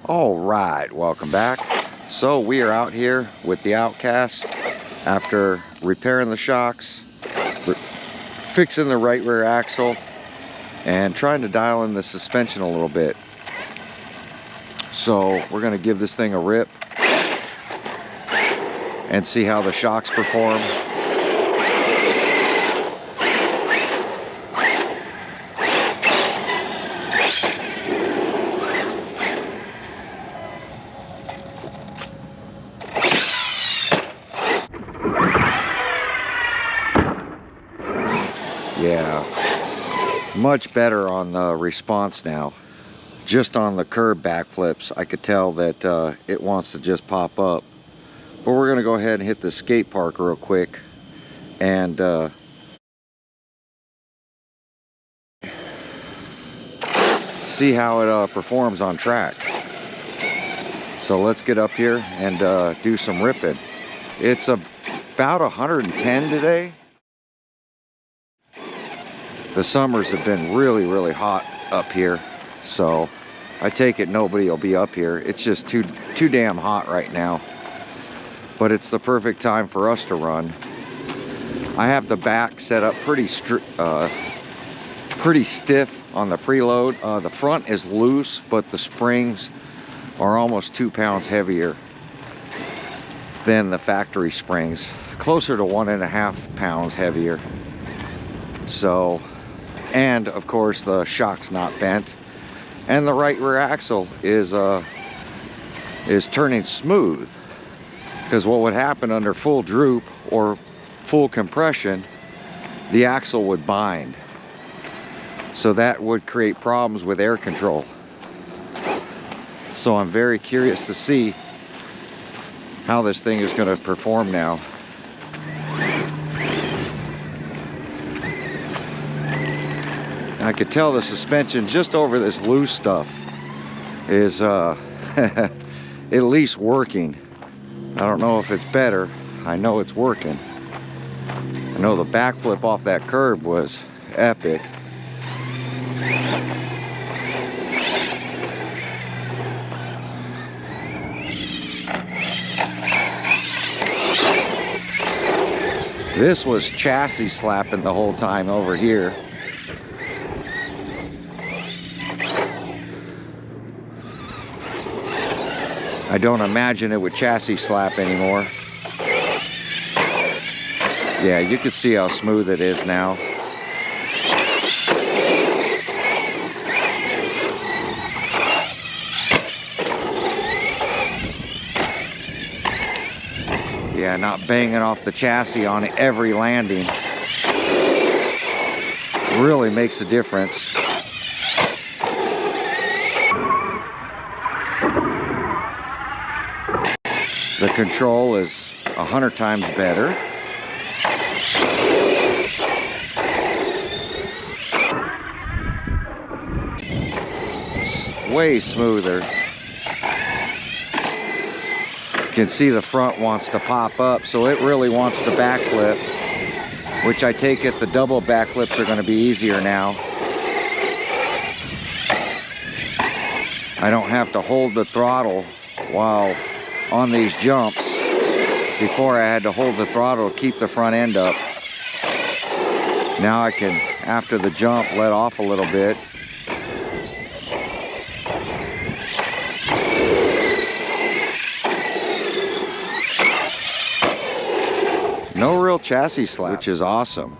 All right, welcome back. So we are out here with the Outcast after repairing the shocks, fixing the right rear axle, and trying to dial in the suspension a little bit. So we're going to give this thing a rip and see how the shocks perform. Yeah, much better on the response now. Just on the curb backflips, I could tell that it wants to just pop up. But we're gonna go ahead and hit the skate park real quick and see how it performs on track. So let's get up here and do some ripping. It's about 110 today. The summers have been really hot up here, so I take it nobody will be up here. It's just too damn hot right now, but it's the perfect time for us to run. I have the back set up pretty stiff on the preload. The front is loose, but the springs are almost 2 pounds heavier than the factory springs, closer to 1.5 pounds heavier. So, and of course the shock's not bent, and the right rear axle is turning smooth, because what would happen under full droop or full compression, the axle would bind, so that would create problems with air control. So I'm very curious to see how this thing is going to perform now. I could tell the suspension just over this loose stuff is at least working. I don't know if it's better. I know it's working. I know the backflip off that curb was epic. This was chassis slapping the whole time over here. I don't imagine it would chassis slap anymore. Yeah, you can see how smooth it is now. Yeah, not banging off the chassis on every landing really makes a difference. The control is 100 times better. It's way smoother. You can see the front wants to pop up, so it really wants to backflip, which I take it the double backflips are going to be easier now. I don't have to hold the throttle while on these jumps. Before I had to hold the throttle to keep the front end up. Now I can, after the jump, let off a little bit. No real chassis slap, which is awesome.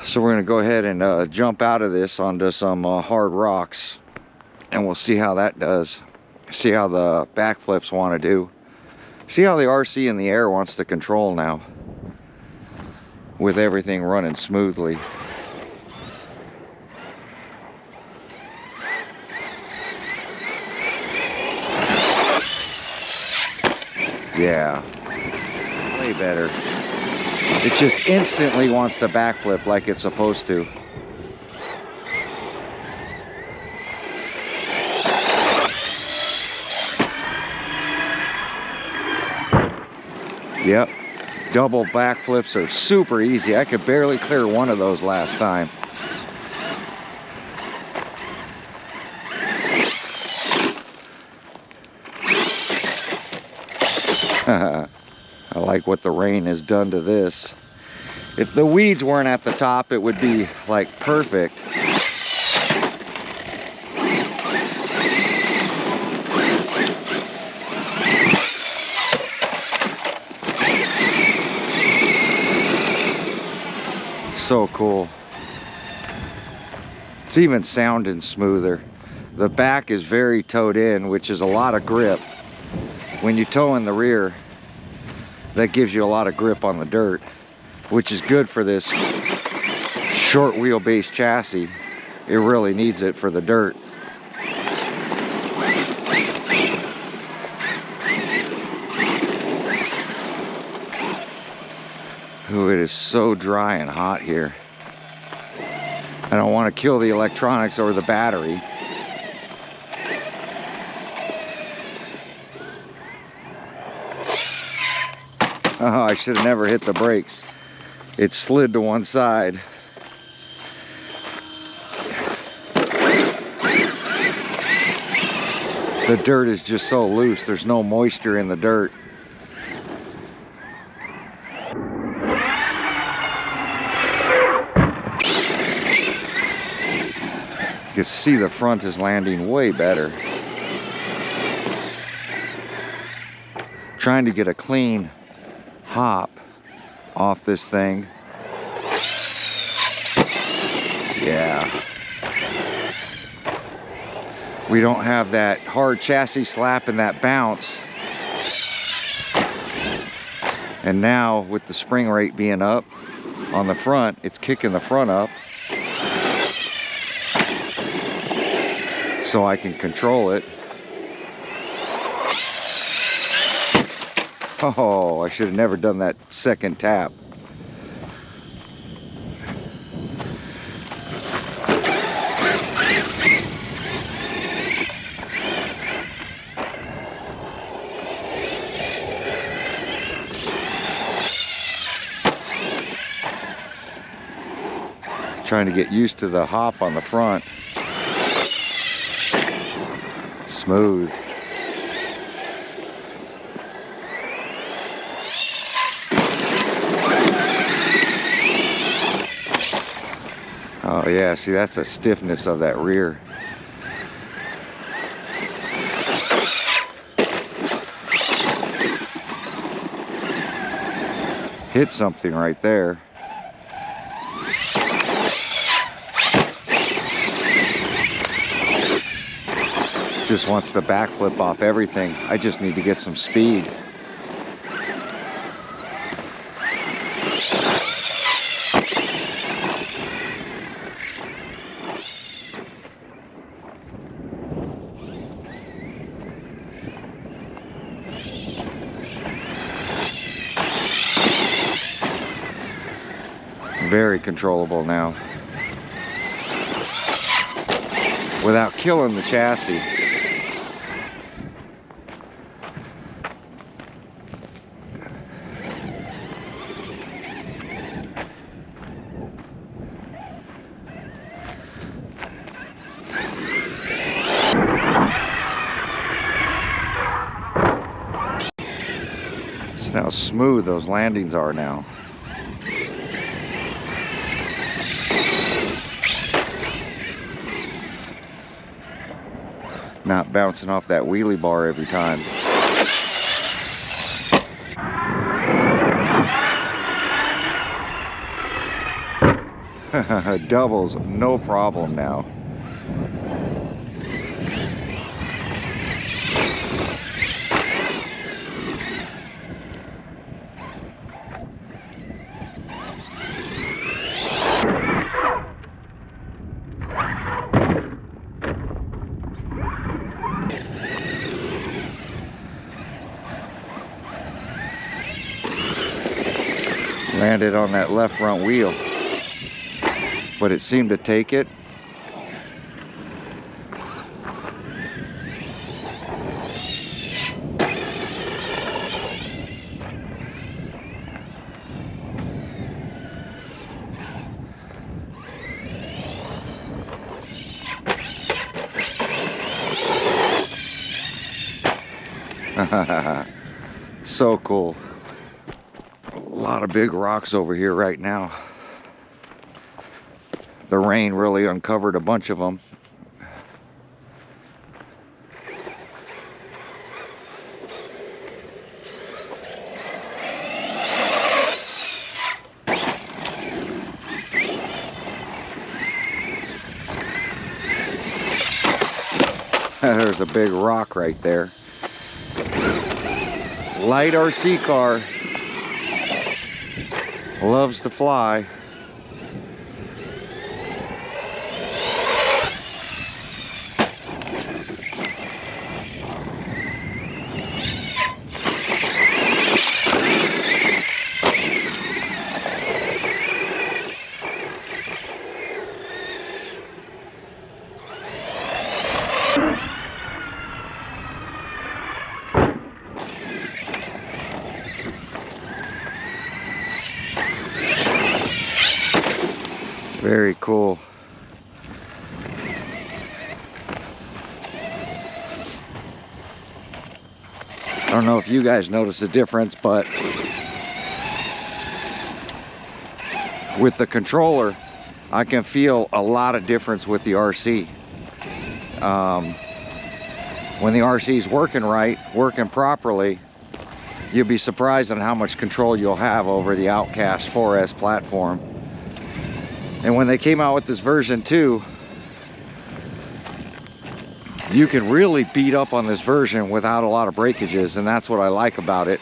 So we're going to go ahead and jump out of this onto some hard rocks, and we'll see how that does. See how the backflips want to do. See how the RC in the air wants to control now, with everything running smoothly. Yeah, way better. It just instantly wants to backflip like it's supposed to. Yep, double backflips are super easy. I could barely clear one of those last time. I like what the rain has done to this. If the weeds weren't at the top, it would be like perfect. So cool. It's even sounding smoother. The back is very towed in, which is a lot of grip. When you tow in the rear, that gives you a lot of grip on the dirt, which is good for this short wheelbase chassis. It really needs it for the dirt. Ooh, it is so dry and hot here. I don't want to kill the electronics or the battery. Oh, I should have never hit the brakes. It slid to one side. The dirt is just so loose. There's no moisture in the dirt. You can see the front is landing way better. Trying to get a clean hop off this thing. Yeah. We don't have that hard chassis slap and that bounce. And now with the spring rate being up on the front, it's kicking the front up. So I can control it. Oh, I should have never done that second tap. Trying to get used to the hop on the front. Smooth. Oh yeah, see, that's the stiffness of that rear. Hit something right there. Just wants to backflip off everything. I just need to get some speed. Very controllable now. Without killing the chassis. See how smooth those landings are now. Not bouncing off that wheelie bar every time. Doubles, no problem now. Landed on that left front wheel, but it seemed to take it. So cool. A lot of big rocks over here right now. The rain really uncovered a bunch of them. There's a big rock right there. Light RC car. Loves to fly. Very cool. I don't know if you guys notice the difference, but with the controller, I can feel a lot of difference with the RC. When the RC is working right, working properly, you'll be surprised on how much control you'll have over the Outcast 4S platform. And when they came out with this version 2, you can really beat up on this version without a lot of breakages, and that's what I like about it,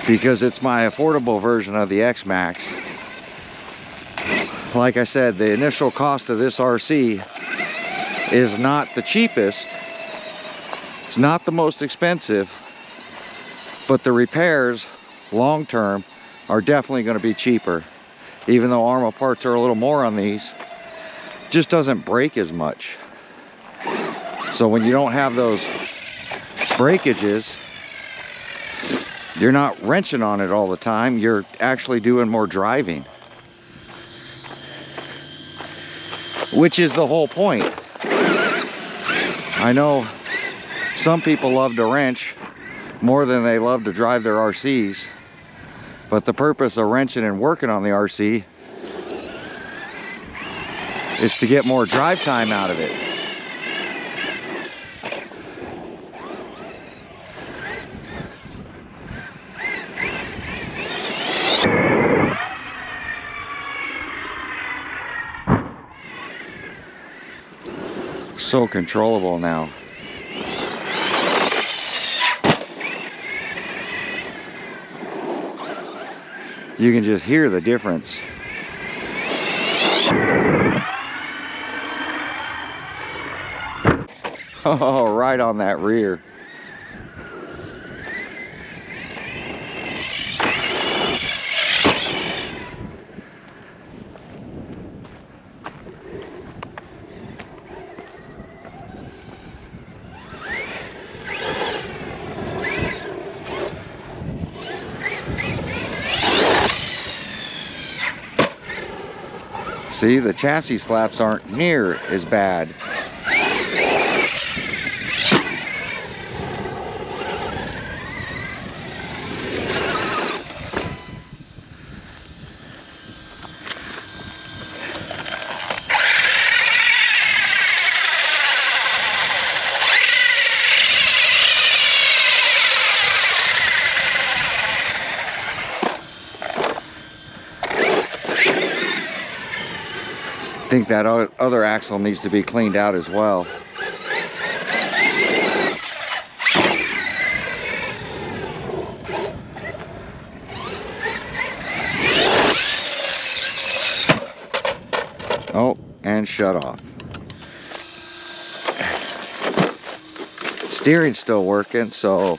because it's my affordable version of the X-Max. Like I said, the initial cost of this RC is not the cheapest, it's not the most expensive, but the repairs long term are definitely going to be cheaper. Even though Arrma parts are a little more on these, just doesn't break as much. So when you don't have those breakages, you're not wrenching on it all the time, you're actually doing more driving. Which is the whole point. I know some people love to wrench more than they love to drive their RCs. But the purpose of wrenching and working on the RC is to get more drive time out of it. So controllable now. You can just hear the difference. Oh, right on that rear. See, the chassis slaps aren't near as bad. I think that other axle needs to be cleaned out as well. Oh, and shut off. Steering's still working, so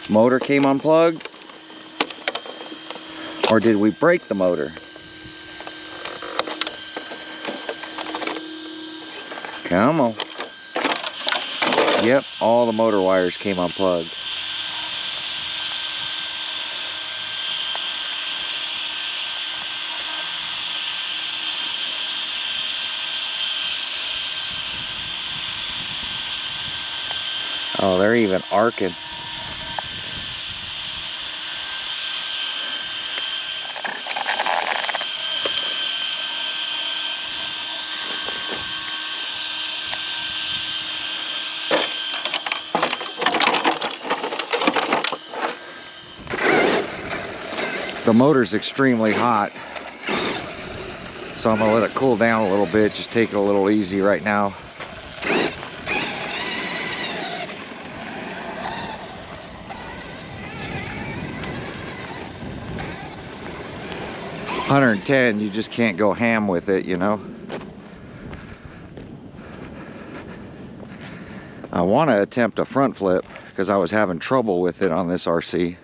motor came unplugged. Or did we break the motor? Come on. Yep, all the motor wires came unplugged. Oh, they're even arcing. The motor's extremely hot, so I'm gonna let it cool down a little bit. Just take it a little easy right now. $110, you just can't go ham with it, you know. I want to attempt a front flip because I was having trouble with it on this RC.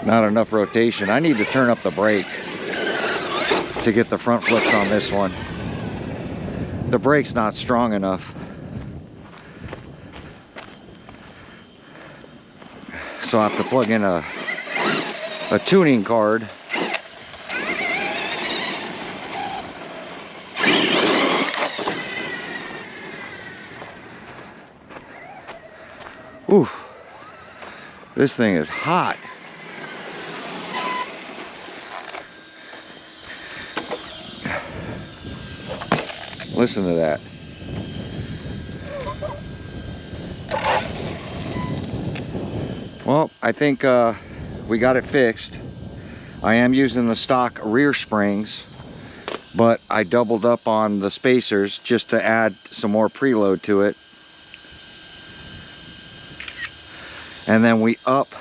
Not enough rotation. I need to turn up the brake to get the front flips on this one. The brake's not strong enough. So I have to plug in a tuning card. Ooh, this thing is hot. Listen to that. Well, I think we got it fixed. I am using the stock rear springs, but I doubled up on the spacers just to add some more preload to it. And then we up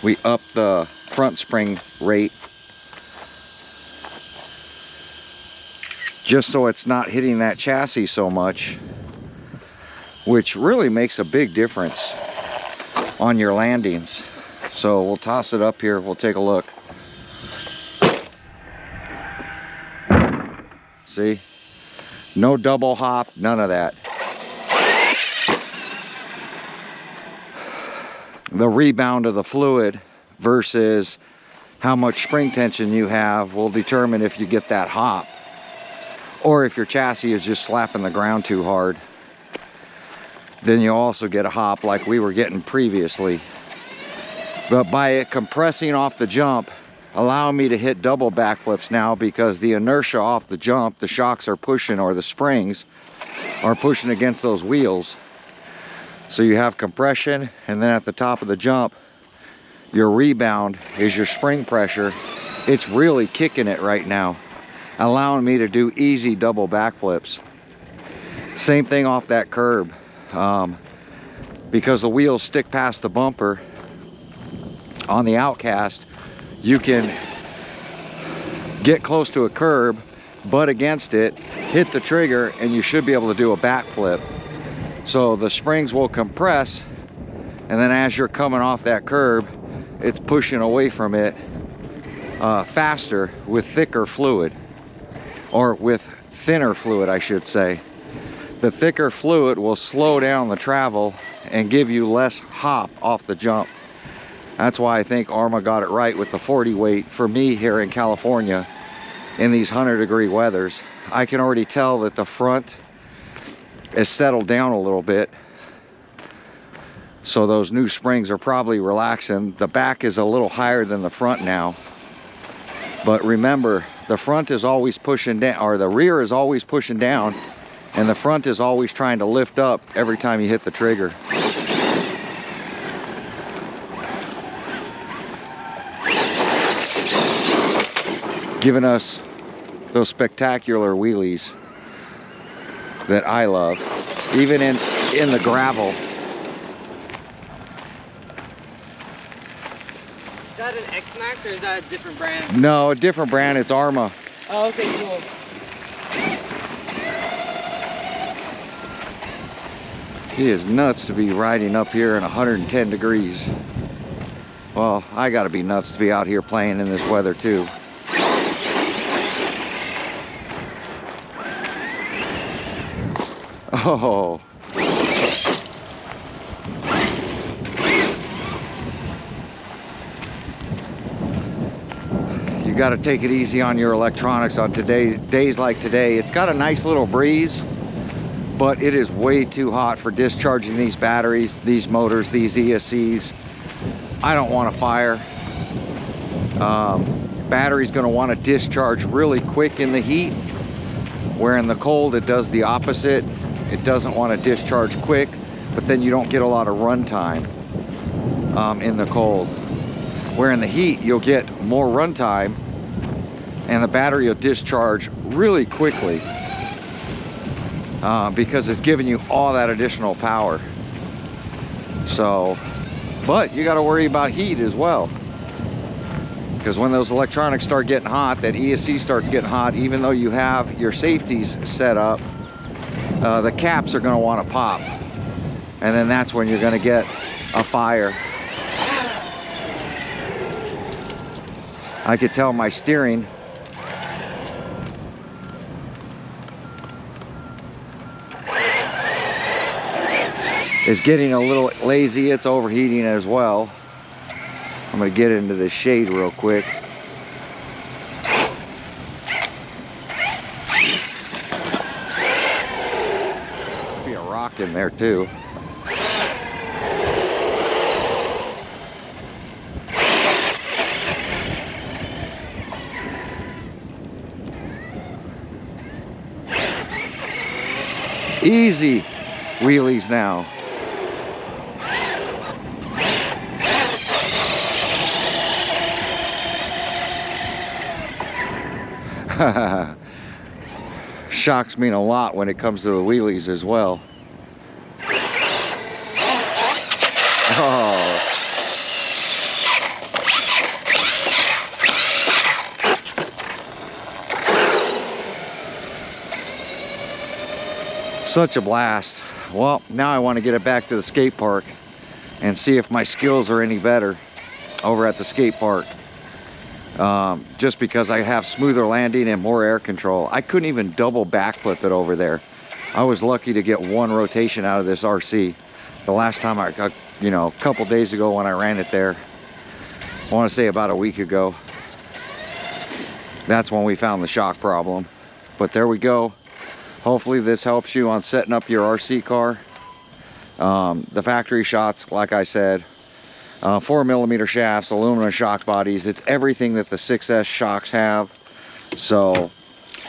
the front spring rate just so it's not hitting that chassis so much, which really makes a big difference on your landings. So we'll toss it up here, we'll take a look. See? No double hop, none of that. The rebound of the fluid versus how much spring tension you have will determine if you get that hop, or if your chassis is just slapping the ground too hard. Then you also get a hop like we were getting previously. But by it compressing off the jump, allowing me to hit double backflips now, because the inertia off the jump, the shocks are pushing, or the springs are pushing against those wheels. So you have compression, and then at the top of the jump, your rebound is your spring pressure. It's really kicking it right now, allowing me to do easy double backflips. Same thing off that curb. Because the wheels stick past the bumper on the Outcast, you can get close to a curb, butt against it, hit the trigger, and you should be able to do a backflip. So the springs will compress, and then as you're coming off that curb, it's pushing away from it faster with thicker fluid, or with thinner fluid, I should say. The thicker fluid will slow down the travel and give you less hop off the jump. That's why I think Arrma got it right with the 40 weight for me here in California in these 100-degree weathers. I can already tell that the front is settled down a little bit, so those new springs are probably relaxing. The back is a little higher than the front now, but remember, the front is always pushing down, or the rear is always pushing down, and the front is always trying to lift up every time you hit the trigger. Giving us those spectacular wheelies that I love, even in the gravel. Is that an X-Max or is that a different brand? No, a different brand. It's Arrma. Oh, okay, cool. He is nuts to be riding up here in 110 degrees. Well, I gotta be nuts to be out here playing in this weather too. Oh. You got to take it easy on your electronics on days like today. It's got a nice little breeze, but it is way too hot for discharging these batteries, these motors, these ESCs. I don't want to fire. Battery's going to want to discharge really quick in the heat, where in the cold it does the opposite. It doesn't want to discharge quick, but then you don't get a lot of run time in the cold. Where in the heat you'll get more run time and the battery will discharge really quickly because it's giving you all that additional power. So, but you got to worry about heat as well, because when those electronics start getting hot, that ESC starts getting hot, even though you have your safeties set up, the caps are going to want to pop, and then that's when you're going to get a fire. I could tell my steering is getting a little lazy. It's overheating as well. I'm going to get into the shade real quick. Be a rock in there too. Easy wheelies now. Shocks mean a lot when it comes to the wheelies as well. Oh. Such a blast. Well, now I want to get it back to the skate park and see if my skills are any better over at the skate park. Just because I have smoother landing and more air control. I couldn't even double backflip it over there. I was lucky to get one rotation out of this RC. The last time I got, you know, a couple days ago when I ran it there, I want to say about a week ago, that's when we found the shock problem. But there we go. Hopefully this helps you on setting up your RC car. The factory shots, like I said, 4mm shafts, aluminum shock bodies. It's everything that the 6S shocks have. So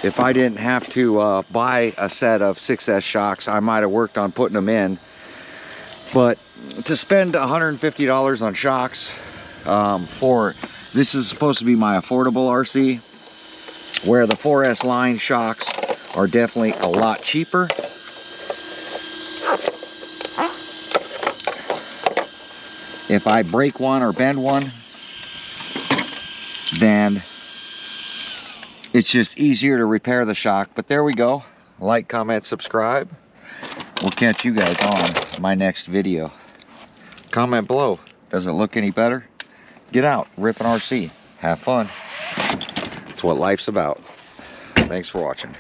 if I didn't have to buy a set of 6S shocks, I might have worked on putting them in. But to spend $150 on shocks this is supposed to be my affordable RC, where the 4S line shocks are definitely a lot cheaper. If I break one or bend one, then it's just easier to repair the shock. But there we go. Like, comment, subscribe. We'll catch you guys on my next video. Comment below. Does it look any better? Get out, rip an RC. Have fun. It's what life's about. Thanks for watching.